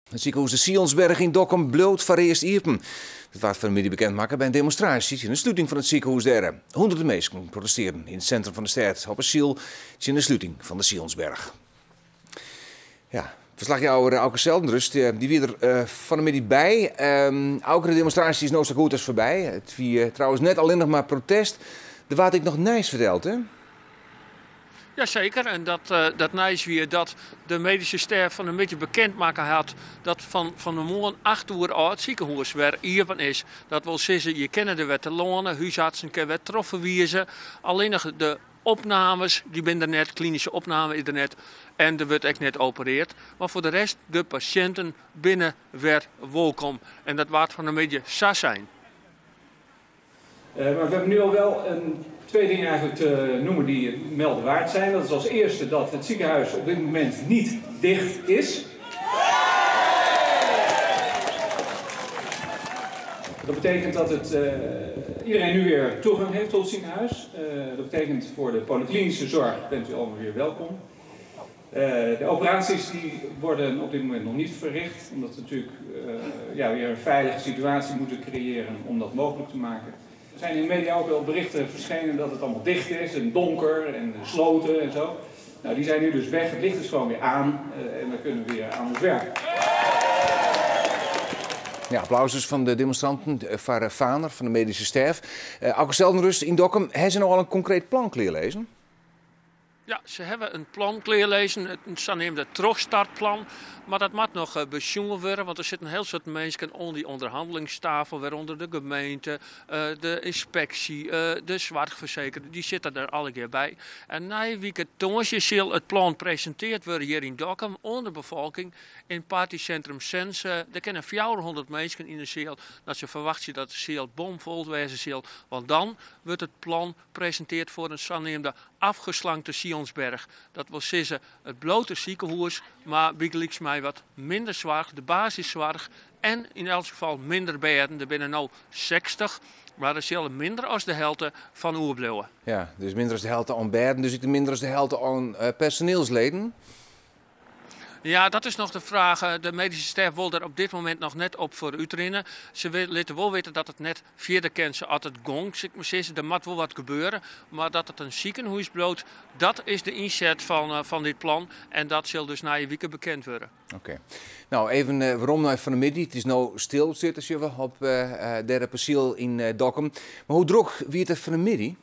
Het ziekenhuis de Sionsberg in Dokkum bloot voor eerst iepen. Dat werd vanmiddag bekendmaken bij een demonstratie in de sluiting van het ziekenhuis daar. Honderden mensen protesteren in het centrum van de stad op een ziel in de sluiting van de Sionsberg. Ja, verslagjouwer Auke Zeldenrust, die weer er vanmiddag bij. Auke, de demonstratie is nog zo goed als voorbij. Het was trouwens net alleen nog maar protest. Er werd ik nog niks verteld, hè? Jazeker, en dat nijs weer dat de medische staf van een beetje bekendmaken had dat van de morgen 8 uur uit het ziekenhuis weer open is. Dat wil zeggen, je kent de wet te lonen, huisartsen kunnen weer troffen wiezen. Alleen nog de opnames, die zijn er net, klinische opname is er net en er wordt echt net opereerd. Maar voor de rest, de patiënten binnen weer welkom. En dat waard van een beetje saai zijn. Maar we hebben nu al wel twee dingen eigenlijk te noemen die melden waard zijn. Dat is als eerste dat het ziekenhuis op dit moment niet dicht is. Dat betekent dat iedereen nu weer toegang heeft tot het ziekenhuis. Dat betekent voor de polyklinische zorg bent u allemaal weer welkom. De operaties die worden op dit moment nog niet verricht. Omdat we natuurlijk weer een veilige situatie moeten creëren om dat mogelijk te maken. Er zijn in de media ook wel berichten verschenen dat het allemaal dicht is en donker en gesloten en zo. Nou, die zijn nu dus weg. Het licht is gewoon weer aan en we kunnen weer aan het werk. Ja, applaus dus van de demonstranten, van Vaner, van de medische staf. Auke Zeldenrust in Dokkum, hebben ze nog al een concreet plan klaarlezen? Ja, ze hebben een plan klaarlezen, het zogenaamde terugstartplan. Maar dat moet nog besjongen worden, want er zitten een heel soort mensen onder die onderhandelingstafel, waaronder de gemeente, de inspectie, de zorgverzekeraar, die zitten er alle keer bij. En na week zal het plan gepresenteerd worden hier in Dokkum onder de bevolking in partycentrum Sens. Er kennen 400 mensen in de zeel, dat ze verwachten dat de zeel bomvol wezen zal. Want dan wordt het plan gepresenteerd voor een zogenaamde afgeslankte Sionsberg. Dat wil zeggen het blote ziekenhuis, maar bijgelijks mij wat minder zorg, de basiszorg en in elk geval minder bedden. Er binnen nu 60, maar er zullen minder als de helft van overblijven. Ja, dus minder als de helft aan bedden, dus minder als de helft aan personeelsleden. Ja, dat is nog de vraag. De medische staf wil er op dit moment nog net op voor uitrennen. Ze laten wel weten dat het net via de kennis altijd gongt. Er moet wel wat gebeuren, maar dat het een ziekenhuis bloot, dat is de inzet van dit plan. En dat zal dus na je week bekend worden. Oké. Nou, even waarom nou van de middag. Het is nou stil zitten je wel op derde perceel in Dokkum. Maar hoe druk wie het er van de middag?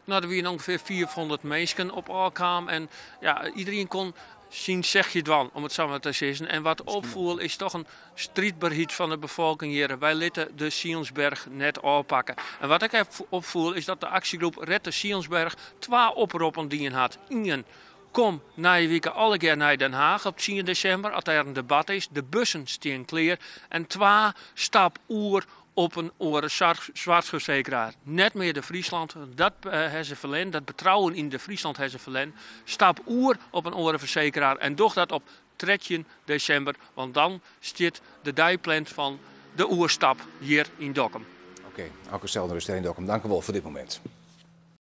Nou, er waren ongeveer 400 mensen op elkaar en ja, iedereen kon zien zeg je het wel, om het zo maar te zeggen. En wat opvoel is toch een strijdbaarheid van de bevolking hier. Wij lieten de Sionsberg net oppakken. En wat ik opvoel is dat de actiegroep Red de Sionsberg 2 oproepen die had. Eén, kom na je week alle keer naar Den Haag op 10 december, als er een debat is. De bussen staan klaar. En 2, stap oer op een oren zorgverzekeraar. Net meer de Friesland, dat hebben ze verlend, dat betrouwen in de Friesland hebben ze verlend. Stap oer op een orenverzekeraar en doch dat op 13 december, want dan staat de dijplant van de oerstap hier in Dokkum. Oké, Auke Zeldenrust in Dokkum, dank u wel voor dit moment.